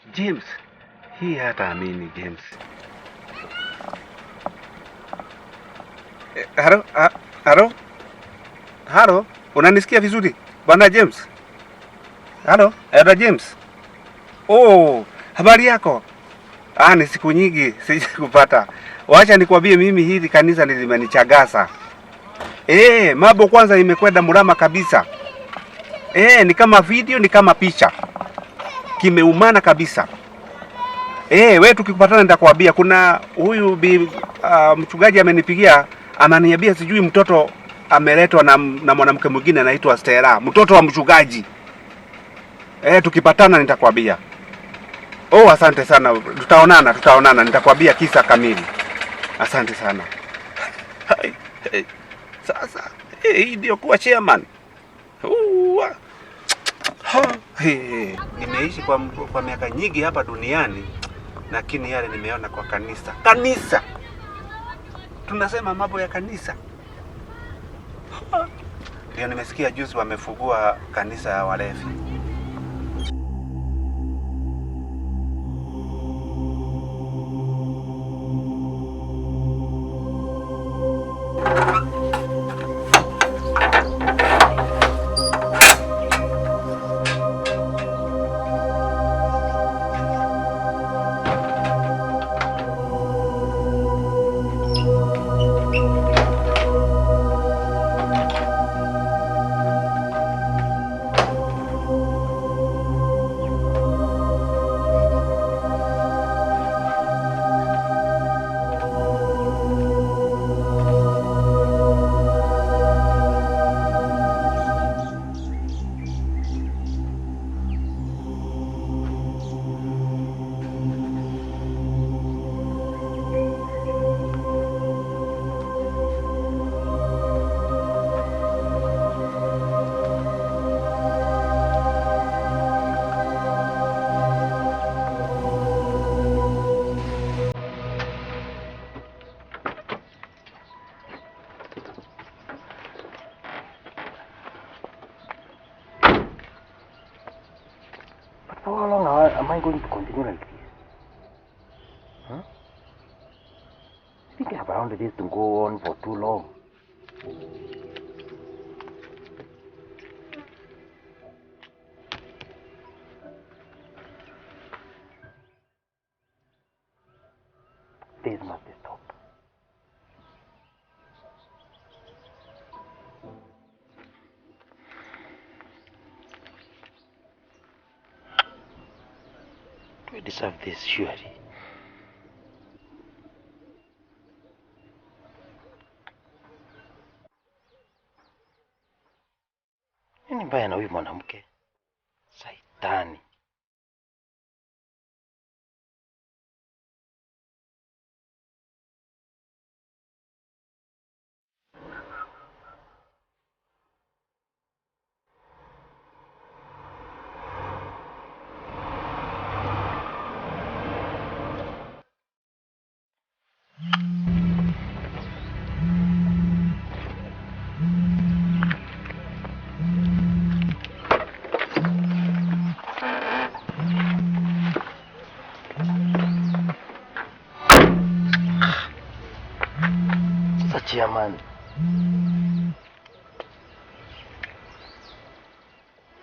James, hii hata amini James. Halo, halo. Halo, unanisikia vizuri? Bwana James. Halo, James. Oh, habari yako? Ni siku nyingi sijakupata. Wacha nikwambie mimi hili kanisa limenichagasa. Mambo kwanza imekwenda mrama kabisa. Ni kama video, ni kama picha. Kimeumana kabisa. Wewe tukikupatana nitakwambia kuna huyu mchungaji amenipigia, ananiambia sijui mtoto ameletwa na mwanamke mwingine anaitwa Stella, mtoto wa mchungaji. Tukipatana nitakwambia. Asante sana. Tutaonana nitakwambia kisa kamili. Asante sana. Sasa hii ndio kuwa chairman. Nimeishi kwa miaka nyingi hapa duniani, lakini yale nimeona kwa kanisa. Tunasema mambo ya kanisa. Ndio nimesikia juzi wamefungua kanisa ya walevi. How long am I going to continue like this? I think I've allowed this to go on for too long. This must stop. Do I deserve this, surely? Nini mbaya na huyu mwanamke? Saitani. Chairman,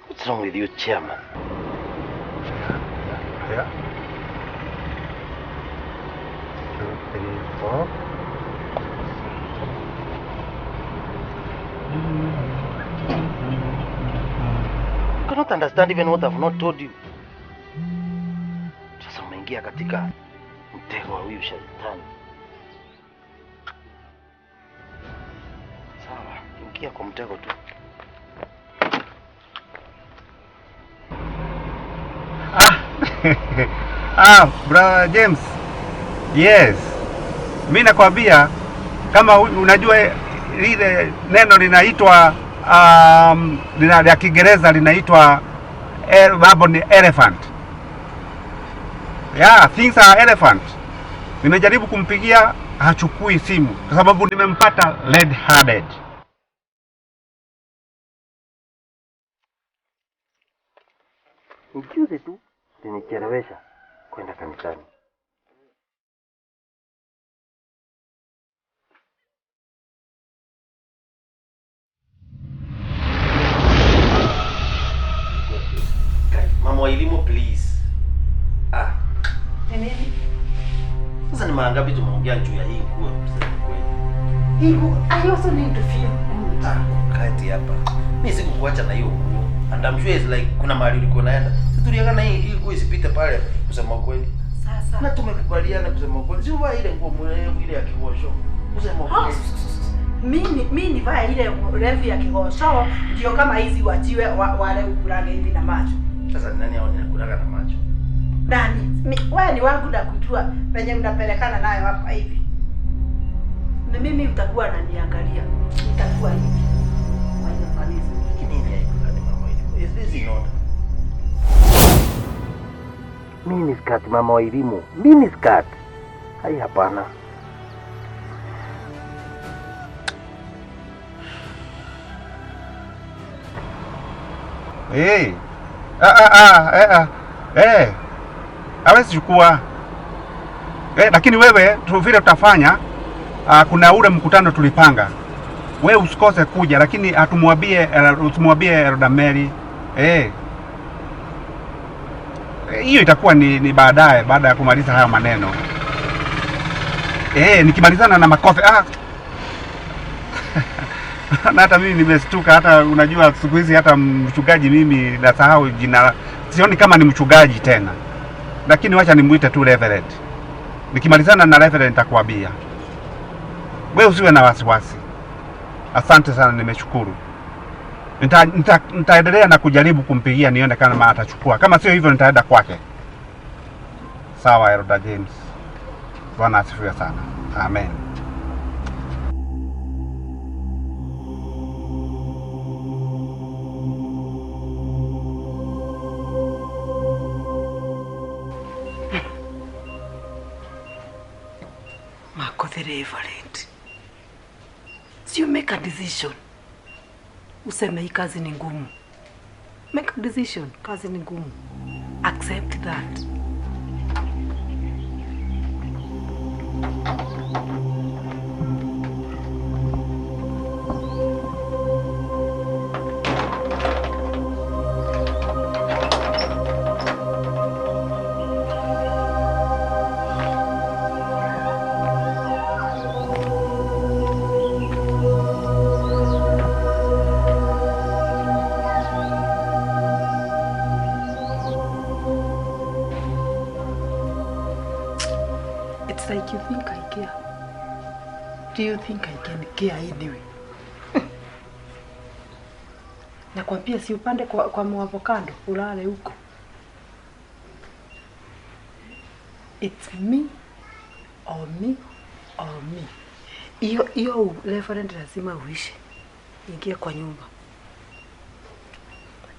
what's wrong with you, Chairman? Yeah. 2, 3, 4. You cannot understand even what I've not told you. Sasa umeingia katika mtego wa huyu shetani. Sawa, ingia kwa mtego tu. Brother James. Yes. Mimi nakwambia kama unajua lile neno linaitwa ya Kiingereza linaitwa mambo ni elephant. Yeah, things are elephant. Nimejaribu kumpigia hachukui simu kwa sababu nimempata red handed. Ujuzi tu, ninichelewesha. kwenda kanisani. Mama wa elimu please. Nini? Sasa ni mara ngapi tumeongea juu ya hii nguo kusema kweli? Hii nguo, I also need to feel good. Kati hapa. Mimi sikukuacha na hiyo nguo. And I'm sure it's like kuna mahali ulikuwa naenda. Sisi tuliagana hii nguo isipite pale kusema kweli. Sasa. Na tumekubaliana kusema kweli. Si uva ile nguo mrefu ile ya kigosho. Kusema kweli. Mimi nivaa ile refu ya kigosho ndio kama hizi wajiwe wale ukulaga hivi na macho. Sasa nani hao ninakulaga na macho? Nani? Wewe ni wangu na kujua penye unapelekana nayo hapa hivi. Na mimi utakuwa unaniangalia. Itakuwa hivi. Kwa hiyo kanisa. Nini haikulani mama elimu? Is this in order? Mini skirt mama wa elimu. Mini skirt. Hai hapana. Eh. Hawezi chukua. Lakini wewe vile tutafanya, kuna ule mkutano tulipanga. Wewe usikose kuja, lakini usimwambie Rodameri. Hiyo itakuwa ni baadaye, baada ya kumaliza haya maneno. Nikimalizana na makofi. Na hata mimi nimestuka, hata unajua siku hizi hata mchungaji mimi nasahau jina. Sioni kama ni mchungaji tena. Lakini wacha nimuite tu Reverend. Nikimalizana na Reverend nitakwambia. Wewe usiwe na wasiwasi. Asante sana, nimeshukuru. Nitaendelea na kujaribu kumpigia nione kama atachukua. Kama sio hivyo nitaenda kwake. Sawa, Elder James. Bwana asifiwe sana. Amen. The Reverend. So you make a decision. Useme hii kazi ni ngumu. Make a decision. Kazi ni ngumu. Accept that. Like you think I care. Do you think I can care anyway? Nakwambia si upande kwa avocado ulale huko. It's me or me or me. Hiyo Reverend lazima uishi. Ingia kwa nyumba.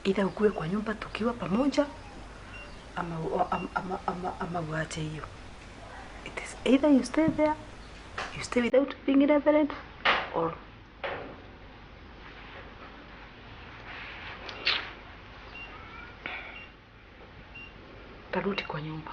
Ila ukue kwa nyumba tukiwa pamoja ama uache hiyo. It is either you stay there, you stay without being irreverent, or tarudi kwa nyumba.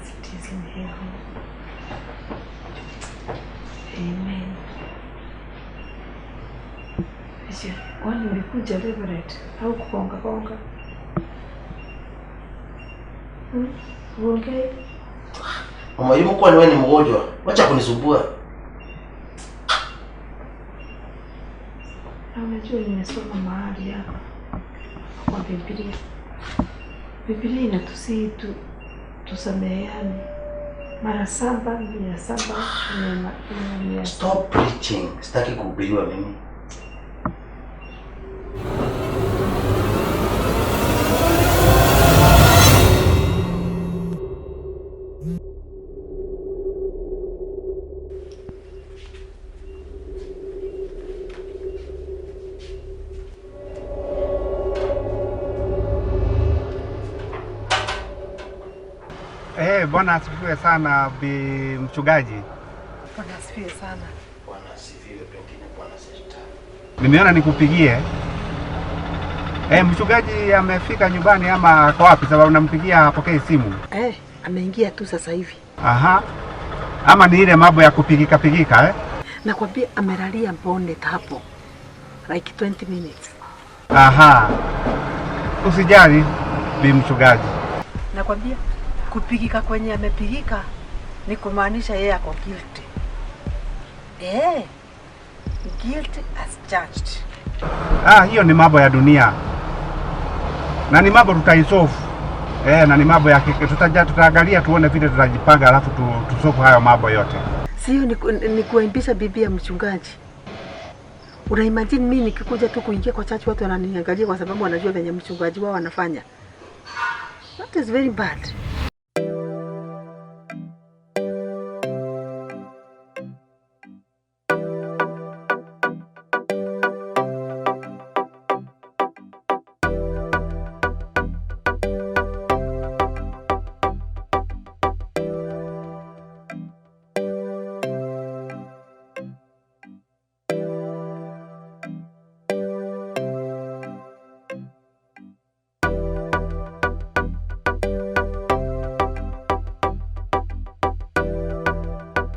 as it is in heaven. Amen. Aisha, kwani ulikuja Reverend au kukonga? Okay. Mama, yuko kwa wewe ni mgonjwa. Wacha kunisumbua. Unajua nimesoma mahali hapa kwa Biblia. Biblia inatusihi tusameheane mara 7 7. Stop preaching. Sitaki kuhubiriwa mimi. Bwana asifiwe sana mchungaji. Bwana asifiwe sana. Bwana asifiwe, pengine Bwana asifiwe. Nimeona nikupigie. Mchungaji amefika nyumbani ama ako wapi? Sababu nampigia hapokee simu. Ameingia tu sasa hivi. Aha. Ama ni ile mambo ya kupigika. Nakwambia amelalia bonnet hapo. Like 20 minutes. Aha. Usijali mchungaji. Nakwambia kupigika kwenye amepigika ni kumaanisha yeye ako guilty. Guilty as charged. Hiyo ni mambo ya dunia. Na ni mambo tutaisolve. Na ni mambo ya tutaangalia tuone vile tutajipanga alafu tusolve hayo mambo yote. Sio ni kuimbisha bibi ya mchungaji. Una imagine mimi nikikuja tu kuingia kwa church watu wananiangalia kwa sababu wanajua venye mchungaji wao anafanya. That is very bad.